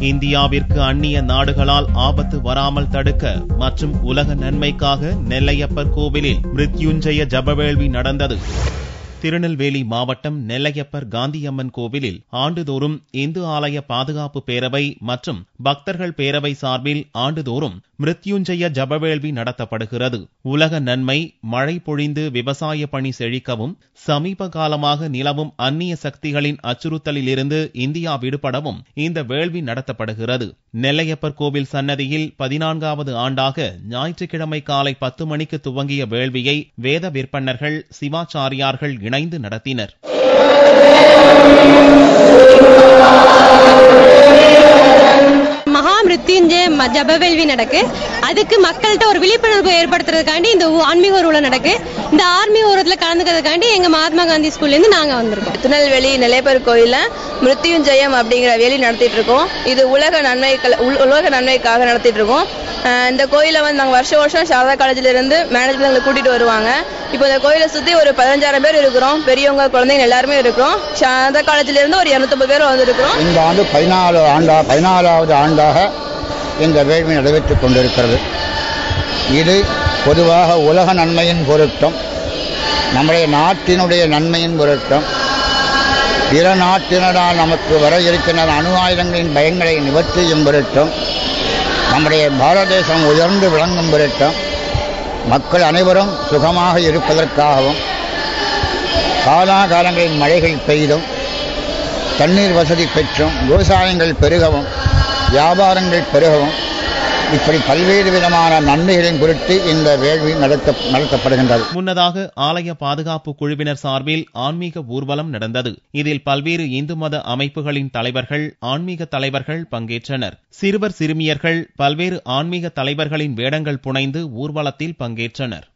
இந்தியாவிற்கு அந்நிய நாடுகளால் ஆபத்து வராமல் தடுக்க மற்றும் உலக நன்மைக்காக நெல்லையப்பர் கோவிலில் மிருத்யுஞ்சய ஜபவேள்வி நடந்தது. திருநெல்வேலி மாவட்டம் நெல்லையப்பர் காந்தியம்மன் கோவிலில் ஆண்டுதோறும் இந்து ஆலய பாதுகாப்பு பேரவை மற்றும் பக்தர்கள் பேரவை சார்பில் ஆண்டுதோறும் மிருத்யுஞ்சய ஜபவேள்வி நடத்தப்படுகிறது. உலக நன்மை, மழை பொழிந்து விவசாய பணி செழிக்கவும், சமீப காலமாக நிலவும் அந்நிய சக்திகளின் அச்சுறுத்தலில் இருந்து இந்தியா விடுபடவும் இந்த வேள்வி நடத்தப்படுகிறது. நெல்லையப்பர் கோவில் சன்னதியில் 14வது ஆண்டாக ஞாயிற்றுக்கிழமை காலை 10 மணிக்கு துவங்கிய வேள்வியை வேத விற்பன்னர்கள், சிவாச்சாரியார்கள் இணைந்து நடத்தினர். மிருத்யுஞ்சய ஜபவேள்வி நடக்கு. அதுக்கு மக்கள்கிட்ட ஒரு விழிப்புணர்வு ஏற்படுத்துறதுக்காண்டி இந்த ஆன்மீக ஊர்வலம் நடக்கு. இந்த ஆன்மீக ஊர்வலத்துல கலந்துக்கிறதுக்காண்டி எங்க மகாத்மா காந்தி ஸ்கூல்ல இருந்து நாங்க வந்திருக்கோம். திருநெல்வேலி நெல்லையப்பர் கோயில்ல மிருத்யுஞ்சயம் அப்படிங்கிற வேலி நடத்திட்டு இருக்கோம். இது உலக நன்மைக்காக நடத்திட்டு இருக்கோம். இந்த கோயில வந்து நாங்க வருஷம் சாரதா காலேஜ்ல இருந்து மேனேஜ்மெண்ட் கூட்டிட்டு வருவாங்க. இப்போ இந்த கோயிலை சுத்தி ஒரு 15,000 பேர் இருக்கிறோம். பெரியவங்க, குழந்தைங்க எல்லாருமே இருக்கிறோம். சாரதா காலேஜ்ல இருந்து ஒரு 250 பேர் வந்திருக்கிறோம். இந்த ஆண்டு 14வது ஆண்டாக இந்த வேள்வி நடைபெற்றுக் கொண்டிருக்கிறது. இது பொதுவாக உலக நன்மையின் பொருட்டும், நம்முடைய நாட்டினுடைய நன்மையின் பொருட்டும், பிற நாட்டினரால் நமக்கு வர இருக்கின்ற அணு ஆயுதங்களின் பயங்களை நிவர்த்தியும் பொருட்டும், நம்முடைய பாரத தேசம் உயர்ந்து விளங்கும் பொருட்டும், மக்கள் அனைவரும் சுகமாக இருப்பதற்காகவும், காலாகாலங்களின் மழைகள் பெய்தும், தண்ணீர் வசதி பெற்றும், விவசாயங்கள் பெருகவும், வியாபாரங்கள் பெருகவும், இப்படி பல்வேறு விதமான நன்மைகளின் பொருட்டு இந்த வேள்வி நடத்தப்படுகின்றது. முன்னதாக ஆலய பாதுகாப்பு குழுவினர் சார்பில் ஆன்மீக ஊர்வலம் நடந்தது. இதில் பல்வேறு இந்து மத அமைப்புகளின் தலைவர்கள், ஆன்மீக தலைவர்கள் பங்கேற்றனர். சிறுவர் சிறுமியர்கள் பல்வேறு ஆன்மீக தலைவர்களின் வேடங்கள் புனைந்து ஊர்வலத்தில் பங்கேற்றனர்.